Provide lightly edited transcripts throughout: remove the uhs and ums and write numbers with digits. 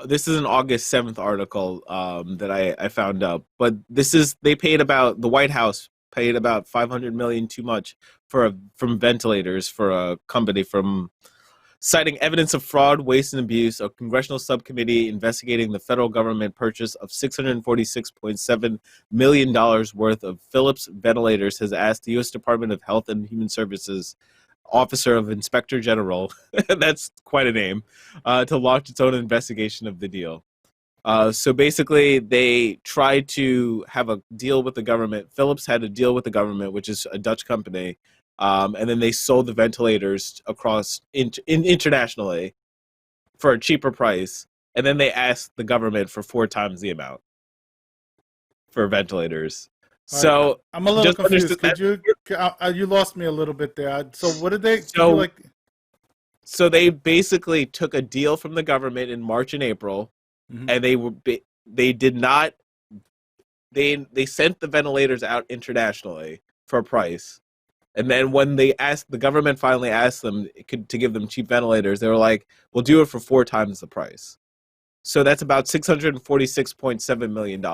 this is an August 7th article that I found out, but the White House paid about 500 million too much from ventilators for a company from citing evidence of fraud, waste, and abuse. A congressional subcommittee investigating the federal government purchase of $646.7 million worth of Philips ventilators has asked the U.S. Department of Health and Human Services Officer of Inspector General, that's quite a name, to launch its own investigation of the deal. So basically, they tried to have a deal with the government. Philips had a deal with the government, which is a Dutch company, and then they sold the ventilators internationally for a cheaper price. And then they asked the government for 4 times the amount for ventilators. All right, So I'm a little just confused. understood Could that. you lost me a little bit there. So what did they? Could you So like? so they basically took a deal from the government in March and April, Mhm. and they did not they sent the ventilators out internationally for a price. And then when the government finally asked them to give them cheap ventilators, they were like, "We'll do it for 4 times the price." So that's about $646.7 million.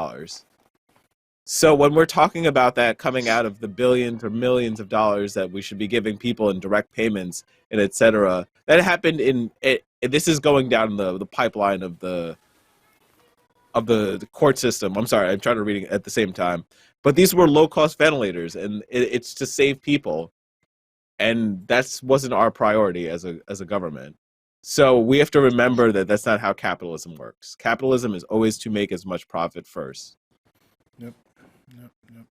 So when we're talking about that coming out of the billions or millions of dollars that we should be giving people in direct payments and et cetera, that happened this is going down the pipeline of the court system. I'm sorry, I'm trying to read it at the same time. But these were low cost ventilators, and it's to save people, and that wasn't our priority as a government. So we have to remember that that's not how capitalism works. Capitalism is always to make as much profit first. Yep. Yep. Yep.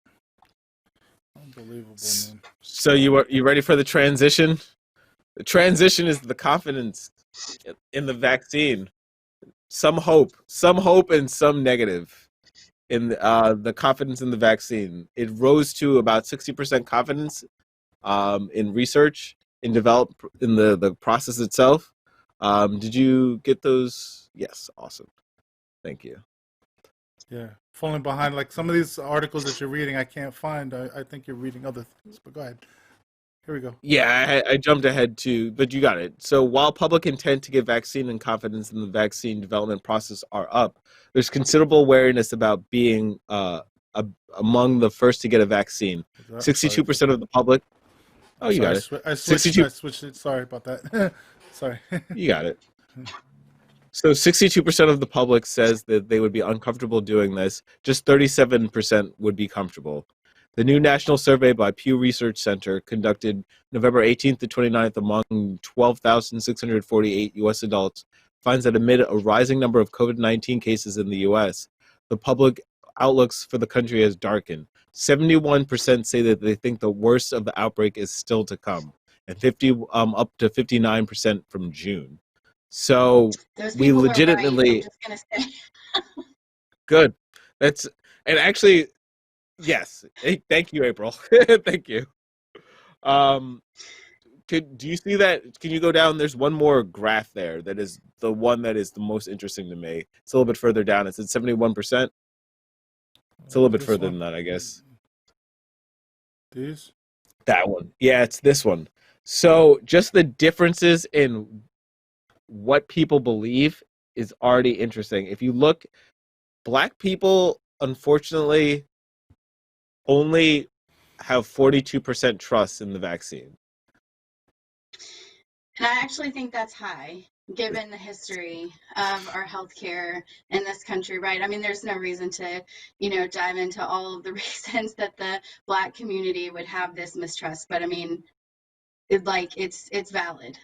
Unbelievable, man. So you ready for the transition? The transition is the confidence in the vaccine. Some hope, and some negative in the confidence in the vaccine. It rose to about 60% confidence in research, in the process itself. Did you get those? Yes, awesome. Thank you. Yeah, falling behind. Like some of these articles that you're reading, I can't find. I think you're reading other things. But go ahead. Here we go. Yeah, I jumped ahead too, but you got it. So while public intent to get vaccine and confidence in the vaccine development process are up, there's considerable awareness about being among the first to get a vaccine. Sorry. 62% of the public. Oh, you got it. I 62. switched it. Sorry about that. Sorry. You got it. So 62% of the public says that they would be uncomfortable doing this. Just 37% would be comfortable. The new national survey by Pew Research Center, conducted November 18th to 29th among 12,648 U.S. adults, finds that amid a rising number of COVID-19 cases in the U.S., the public outlooks for the country has darkened. 71% say that they think the worst of the outbreak is still to come, and up to 59% from June. So Those we people were right. I'm legitimately just gonna say. good. And actually, yes. Hey, thank you, April. Thank you. Do you see that? Can you go down? There's one more graph there that is the one that is the most interesting to me. It's a little bit further down. It's at 71%. It's a little bit further than that, I guess. These? That one. Yeah, it's this one. So just the differences in what people believe is already interesting. If you look, Black people, unfortunately, only have 42% trust in the vaccine. And I actually think that's high, given the history of our healthcare in this country, right? I mean, there's no reason to, dive into all of the reasons that the Black community would have this mistrust. But I mean, it's valid,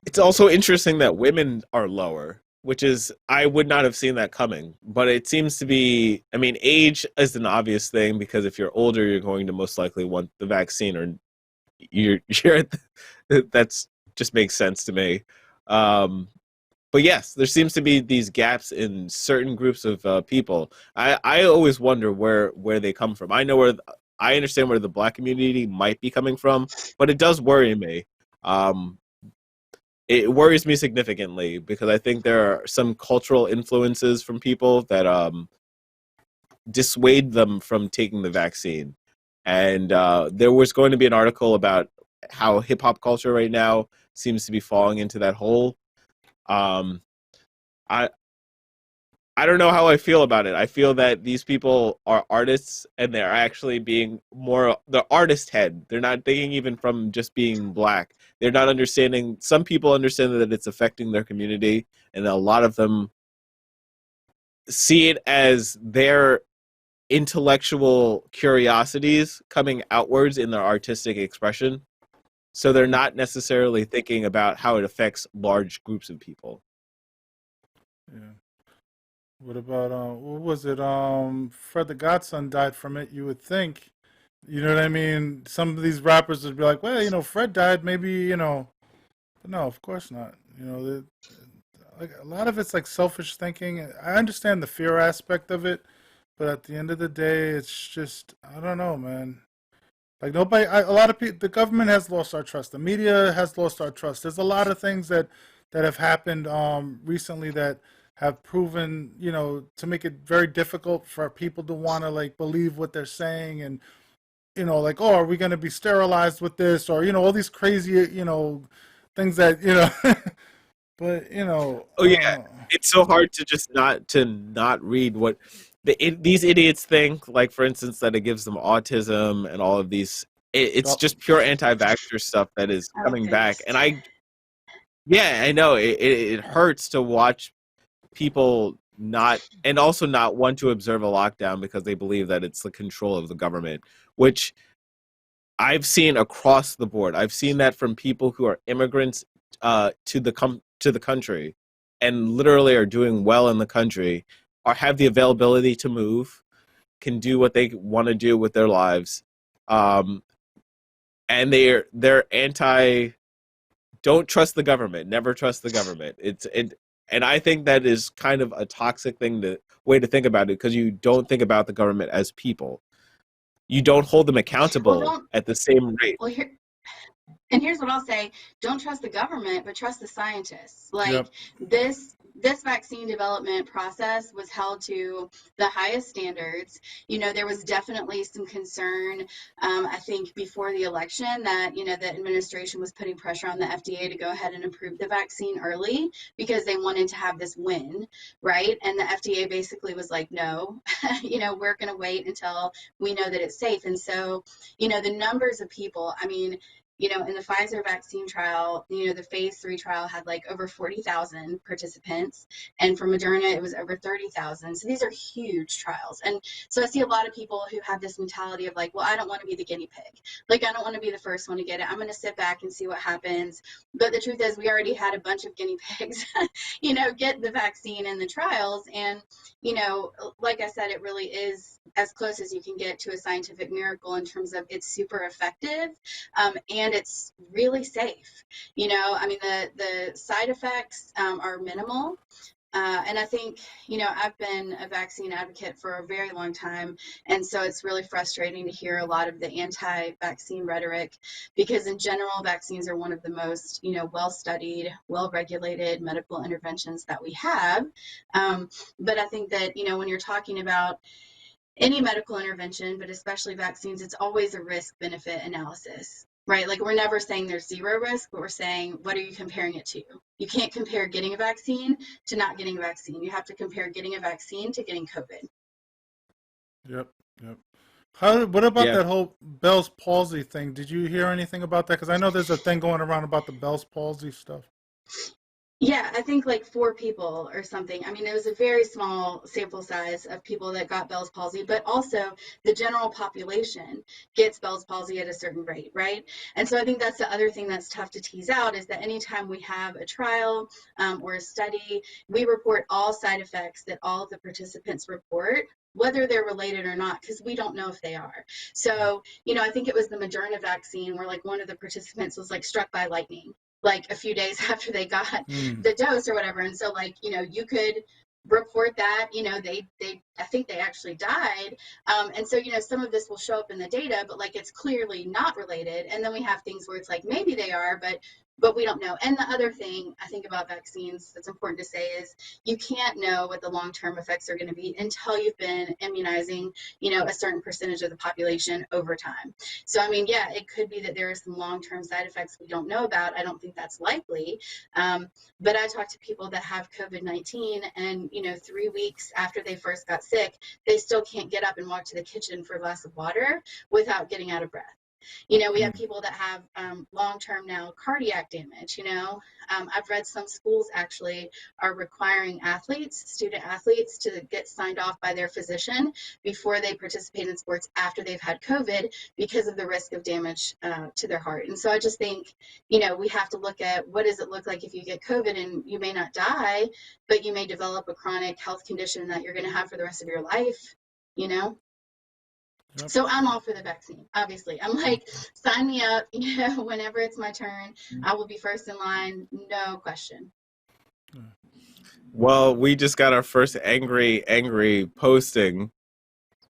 It's also interesting that women are lower, which is, I would not have seen that coming. But it seems to be, I mean, age is an obvious thing, because if you're older, you're going to most likely want the vaccine, or that's just makes sense to me. But yes, there seems to be these gaps in certain groups of people. I always wonder where they come from. I understand where the Black community might be coming from, but it does worry me. It worries me significantly, because I think there are some cultural influences from people that dissuade them from taking the vaccine. And there was going to be an article about how hip hop culture right now seems to be falling into that hole. Um, I I don't know how I feel about it. I feel that these people are artists and they're actually being more the artist head. They're not thinking even from just being black. They're not understanding. Some people understand that it's affecting their community, and a lot of them see it as their intellectual curiosities coming outwards in their artistic expression. So they're not necessarily thinking about how it affects large groups of people. Yeah. What about what was it? Fred the Godson died from it. You would think, you know what I mean? Some of these rappers would be like, well, Fred died, maybe, but no, of course not. Like a lot of it's like selfish thinking. I understand the fear aspect of it, but at the end of the day, it's just I don't know, man. Like nobody, a lot of people, the government has lost our trust. The media has lost our trust. There's a lot of things that have happened recently that have proven, to make it very difficult for people to want to like believe what they're saying, and like, oh, are we going to be sterilized with this, or all these crazy, things that but Oh I don't yeah, know. it's so hard to just not read what these idiots think. Like for instance, that it gives them autism and all of these. It's Yup. just pure anti-vaxxer stuff that is Oh, coming back. goodness. And yeah, I know it hurts to watch people not and also not want to observe a lockdown because they believe that it's the control of the government, which I've seen across the board. I've seen that from people who are immigrants to the country and literally are doing well in the country, or have the availability to move, can do what they want to do with their lives, um, and they're anti. Don't trust the government. Never trust the government. And I think that is kind of a toxic way to think about it because you don't think about the government as people. You don't hold them Well, accountable don't. at the same rate. Well, here's what I'll say: don't trust the government, but trust the scientists. Like Yep. this vaccine development process was held to the highest standards. There was definitely some concern, I think, before the election that the administration was putting pressure on the FDA to go ahead and approve the vaccine early because they wanted to have this win, right? And the FDA basically was like, no, we're going to wait until we know that it's safe. And so, the numbers of people, I mean, in the Pfizer vaccine trial, the phase 3 trial had like over 40,000 participants. And for Moderna, it was over 30,000. So these are huge trials. And so I see a lot of people who have this mentality of like, well, I don't want to be the guinea pig. Like, I don't want to be the first one to get it. I'm going to sit back and see what happens. But the truth is, we already had a bunch of guinea pigs, get the vaccine in the trials. And, like I said, it really is as close as you can get to a scientific miracle in terms of it's super effective, and it's really safe. I mean, the side effects are minimal. And I think, I've been a vaccine advocate for a very long time. And so it's really frustrating to hear a lot of the anti vaccine rhetoric because, in general, vaccines are one of the most, well studied, well regulated medical interventions that we have. But I think that, when you're talking about any medical intervention, but especially vaccines, it's always a risk benefit analysis, right? Like, we're never saying there's zero risk, but we're saying, what are you comparing it to? You can't compare getting a vaccine to not getting a vaccine. You have to compare getting a vaccine to getting COVID. Yep. Yep. What about Yeah. that whole Bell's palsy thing? Did you hear anything about that? Because I know there's a thing going around about the Bell's palsy stuff. Yeah, I think like 4 people or something. I mean, it was a very small sample size of people that got Bell's palsy, but also the general population gets Bell's palsy at a certain rate, right? And so I think that's the other thing that's tough to tease out is that anytime we have a trial or a study, we report all side effects that all of the participants report, whether they're related or not, because we don't know if they are. So, I think it was the Moderna vaccine where like one of the participants was like struck by lightning like a few days after they got Mm. the dose or whatever. And so like, you could report that, they I think they actually died. And so, some of this will show up in the data, but like it's clearly not related. And then we have things where it's like maybe they are, but but we don't know. And the other thing I think about vaccines that's important to say is you can't know what the long-term effects are going to be until you've been immunizing, a certain percentage of the population over time. So, I mean, yeah, it could be that there are some long-term side effects we don't know about. I don't think that's likely. But I talk to people that have COVID-19 and, 3 weeks after they first got sick, they still can't get up and walk to the kitchen for a glass of water without getting out of breath. We have people that have long-term now cardiac damage. I've read some schools actually are requiring student athletes, to get signed off by their physician before they participate in sports after they've had COVID because of the risk of damage to their heart. And so I just think, we have to look at what does it look like if you get COVID, and you may not die, but you may develop a chronic health condition that you're going to have for the rest of your life, Yep. So I'm all for the vaccine, obviously. I'm like, sign me up, whenever it's my turn. I will be first in line, no question. Well, we just got our first angry posting,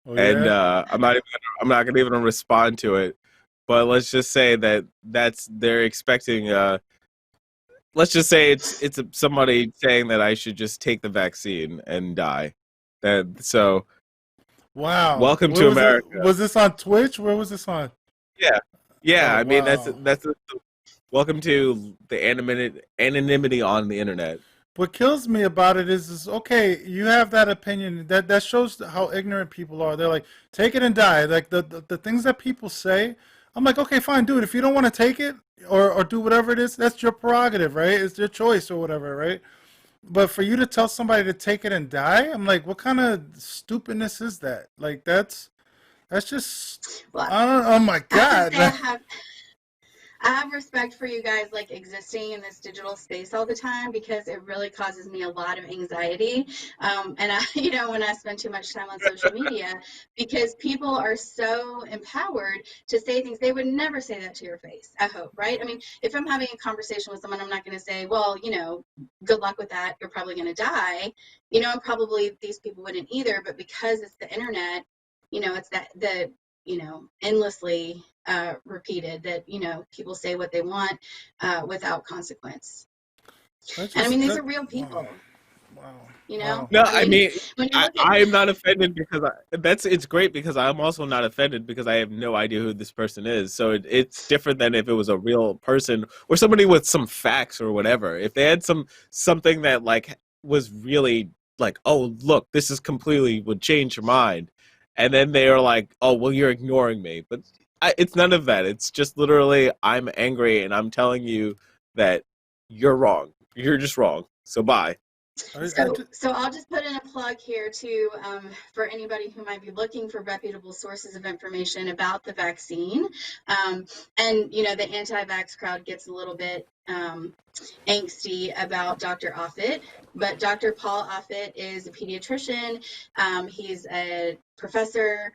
and I'm not gonna even respond to it. But let's just say they're expecting. Let's just say it's somebody saying that I should just take the vaccine and die. So. Wow. Welcome to America. Was this on Twitch? Where was this on? Yeah. Oh, I mean, wow. that's welcome to the anonymity on the internet. What kills me about it is okay, you have that opinion. That shows how ignorant people are. They're like, take it and die. Like the things that people say, I'm like, okay, fine, dude. If you don't want to take it or do whatever it is, that's your prerogative, right? It's your choice or whatever, right? But for you to tell somebody to take it and die, I'm like, what kind of stupidness is that? Like that's just, Well, I don't. Oh my God. I have respect for you guys like existing in this digital space all the time, because it really causes me a lot of anxiety. And I, when I spend too much time on social media, because people are so empowered to say things they would never say that to your face, I hope, right? I mean, if I'm having a conversation with someone, I'm not going to say, well, good luck with that, you're probably going to die. And probably these people wouldn't either, but because it's the internet, it's endlessly repeated that people say what they want without consequence. And I mean, these are real people. Wow. No, I mean, I'm not offended because it's great because I'm also not offended because I have no idea who this person is. So it's different than if it was a real person or somebody with some facts or whatever. If they had something that like was really like, oh look, this is completely would change your mind, and then they are like, oh well, you're ignoring me, but it's none of that. It's just literally I'm angry and I'm telling you that you're wrong. You're just wrong. So bye. So I'll just put in a plug here too, for anybody who might be looking for reputable sources of information about the vaccine. And the anti-vax crowd gets a little bit angsty about Dr. Offit, but Dr. Paul Offit is a pediatrician. He's a professor.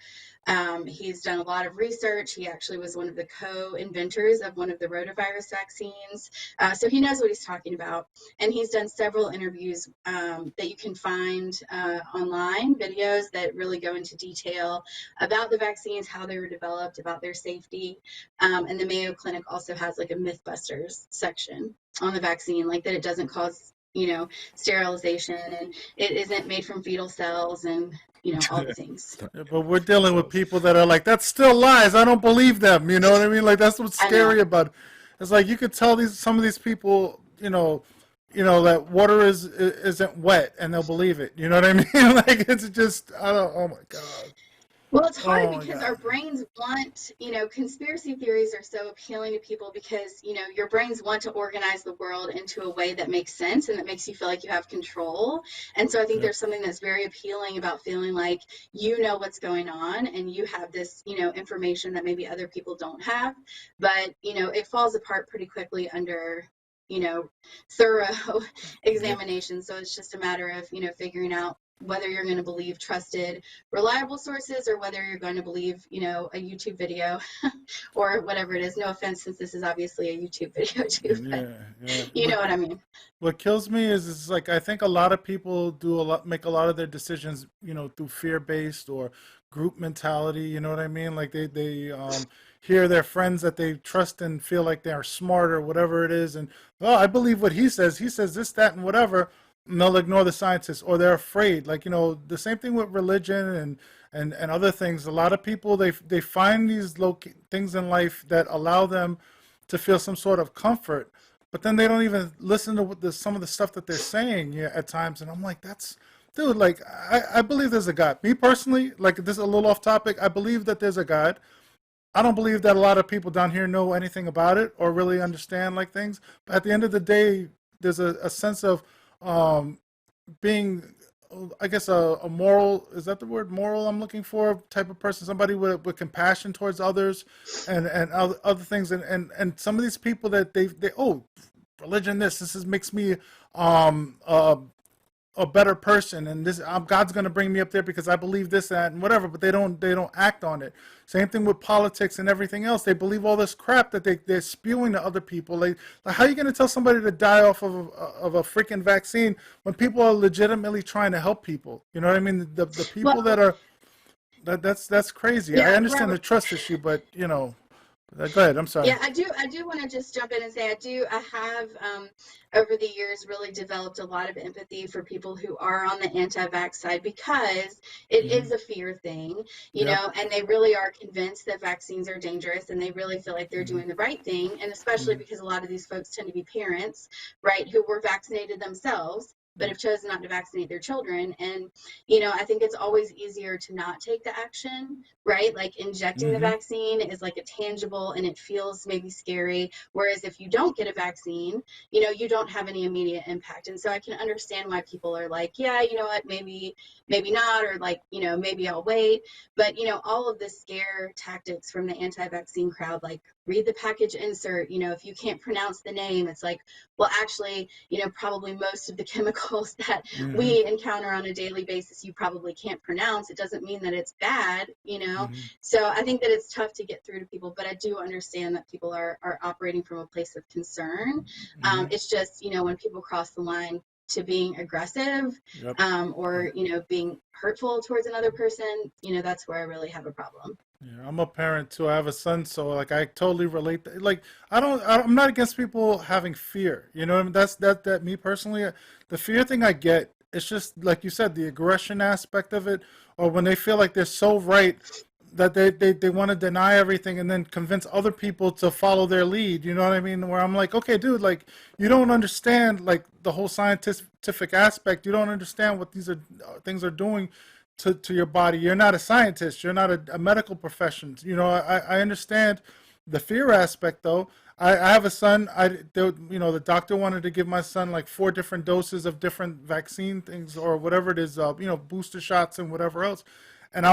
He's done a lot of research. He actually was one of the co-inventors of one of the rotavirus vaccines. So he knows what he's talking about. And he's done several interviews that you can find online, videos that really go into detail about the vaccines, how they were developed, about their safety. And the Mayo Clinic also has like a Mythbusters section on the vaccine, like that it doesn't cause, sterilization, and it isn't made from fetal cells, and all the things. Yeah, but we're dealing with people that are like, that's still lies. I don't believe them. You know what I mean? Like that's what's scary about it. It's like you could tell some of these people, that water isn't wet, and they'll believe it. You know what I mean? Like it's just, oh my God. Well, it's hard because our brains want, conspiracy theories are so appealing to people because, your brains want to organize the world into a way that makes sense and that makes you feel like you have control. And so I think there's something that's very appealing about feeling like you know what's going on and you have this, information that maybe other people don't have. But, it falls apart pretty quickly under, thorough examination. So it's just a matter of, figuring out whether you're going to believe trusted, reliable sources or whether you're going to believe, a YouTube video or whatever it is. No offense, since this is obviously a YouTube video too, but you know what I mean. What kills me is like, I think a lot of people make a lot of their decisions, through fear-based or group mentality. You know what I mean? Like they hear their friends that they trust and feel like they're smart or whatever it is, and oh, I believe what he says. He says this, that, and whatever. And they'll ignore the scientists, or they're afraid. Like, the same thing with religion and other things. A lot of people, they find these things in life that allow them to feel some sort of comfort, but then they don't even listen to some of the stuff that they're saying, yeah, at times. And I'm like, that's, dude, like, I believe there's a God. Me personally, like, this is a little off topic, I believe that there's a God. I don't believe that a lot of people down here know anything about it or really understand like things. But at the end of the day, there's a sense of being, I guess, a moral, is that the word, moral I'm looking for, type of person, somebody with compassion towards others and other things. And some of these people that they oh, religion, this makes me a better person, and this, God's going to bring me up there because I believe this, that, and whatever. But they don't act on it. Same thing with politics and everything else. They believe all this crap that they're spewing to other people. Like how are you going to tell somebody to die off of a freaking vaccine when people are legitimately trying to help people? You know what I mean? The people Well, that are that's crazy. I yeah, understand the Robert. trust issue, but go ahead. I'm sorry. Yeah, I do want to just jump in and say I have over the years really developed a lot of empathy for people who are on the anti-vax side because it Hmm. is a fear thing, Yep. and they really are convinced that vaccines are dangerous and they really feel like they're Hmm. doing the right thing. And especially Hmm. because a lot of these folks tend to be parents, right, who were vaccinated themselves but have chosen not to vaccinate their children. And, I think it's always easier to not take the action, right? Like injecting the Hmm. vaccine is like a tangible and it feels maybe scary. Whereas if you don't get a vaccine, you don't have any immediate impact. And so I can understand why people are like, yeah, you know what, maybe not, or like, maybe I'll wait. But, all of the scare tactics from the anti-vaccine crowd, like read the package insert, if you can't pronounce the name, it's like, well, actually, probably most of the chemicals that Hmm. we encounter on a daily basis, you probably can't pronounce. It doesn't mean that it's bad. Hmm. So I think that it's tough to get through to people, but I do understand that people are operating from a place of concern. Hmm. It's just, when people cross the line to being aggressive, Yep. or, being hurtful towards another person, that's where I really have a problem. Yeah, I'm a parent too. I have a son, so like I totally relate. Like I'm not against people having fear. You know what I mean? That me personally, the fear thing I get. It's just like you said, the aggression aspect of it, or when they feel like they're so right that they want to deny everything and then convince other people to follow their lead. You know what I mean? Where I'm like, okay, dude, like you don't understand like the whole scientific aspect. You don't understand what these are things are doing to your body. You're not a scientist. You're not a medical profession. I understand the fear aspect though. I have a son. The doctor wanted to give my son like 4 different doses of different vaccine things or whatever it is, booster shots and whatever else. And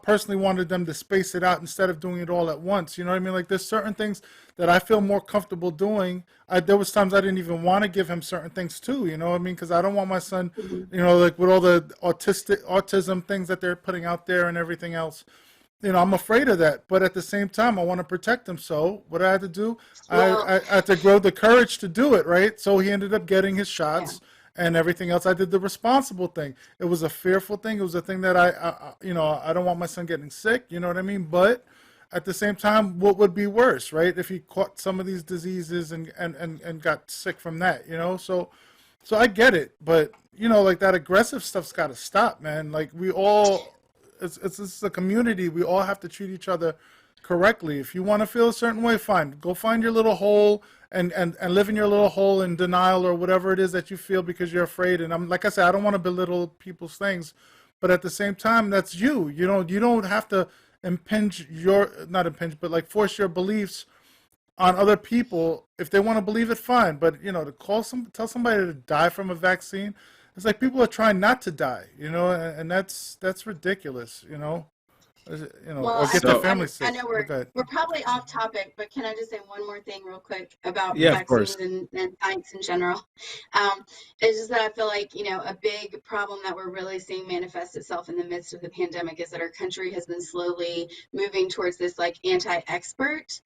personally wanted them to space it out instead of doing it all at once. You know what I mean? Like there's certain things that I feel more comfortable doing. There was times I didn't even want to give him certain things too. You know what I mean? Because I don't want my son, Mhm. like with all the autism things that they're putting out there and everything else. I'm afraid of that, but at the same time, I want to protect him. So what I had to do, Well, I had to grow the courage to do it, right? So he ended up getting his yeah. shots and everything else. I did the responsible thing. It was a fearful thing. It was a thing that I don't want my son getting sick. You know what I mean? But at the same time, what would be worse, right? If he caught some of these diseases and got sick from that, so I get it, but like that aggressive stuff's got to stop, man. Like we all, it's a community. We all have to treat each other correctly. If you want to feel a certain way, fine. Go find your little hole and live in your little hole in denial or whatever it is that you feel because you're afraid. And I'm like I said, I don't want to belittle people's things, but at the same time, that's you. You don't have to impinge your not impinge, but like force your beliefs on other people. If they want to believe it, fine. But to tell somebody to die from a vaccine, it's like people are trying not to die. And that's ridiculous. Well, Or I get their do. So family I sick. know But we're go ahead. we're probably off topic, but can I just say one more thing real quick about yeah, of course. vaccines and science in general? It's just that I feel like, a big problem that we're really seeing manifest itself in the midst of the pandemic is that our country has been slowly moving towards this like anti-expert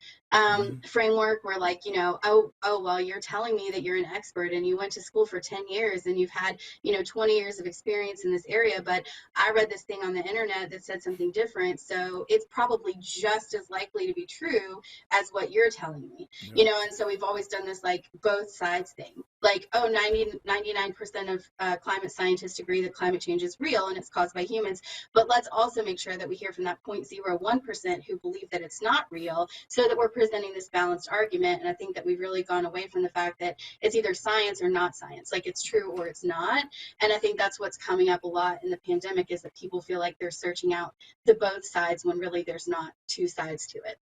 framework where, like, well, you're telling me that you're an expert and you went to school for 10 years and you've had 20 years of experience in this area, but I read this thing on the internet that said something different, so it's probably just as likely to be true as what you're telling me. And so we've always done this, like, both sides thing, like, 99% of climate scientists agree that climate change is real and it's caused by humans, but let's also make sure that we hear from that 0.01% who believe that it's not real, so that we're presenting this balanced argument. And I think that we've really gone away from the fact that it's either science or not science, like it's true or it's not. And I think that's what's coming up a lot in the pandemic, is that people feel like they're searching out the both sides when really there's not two sides to it.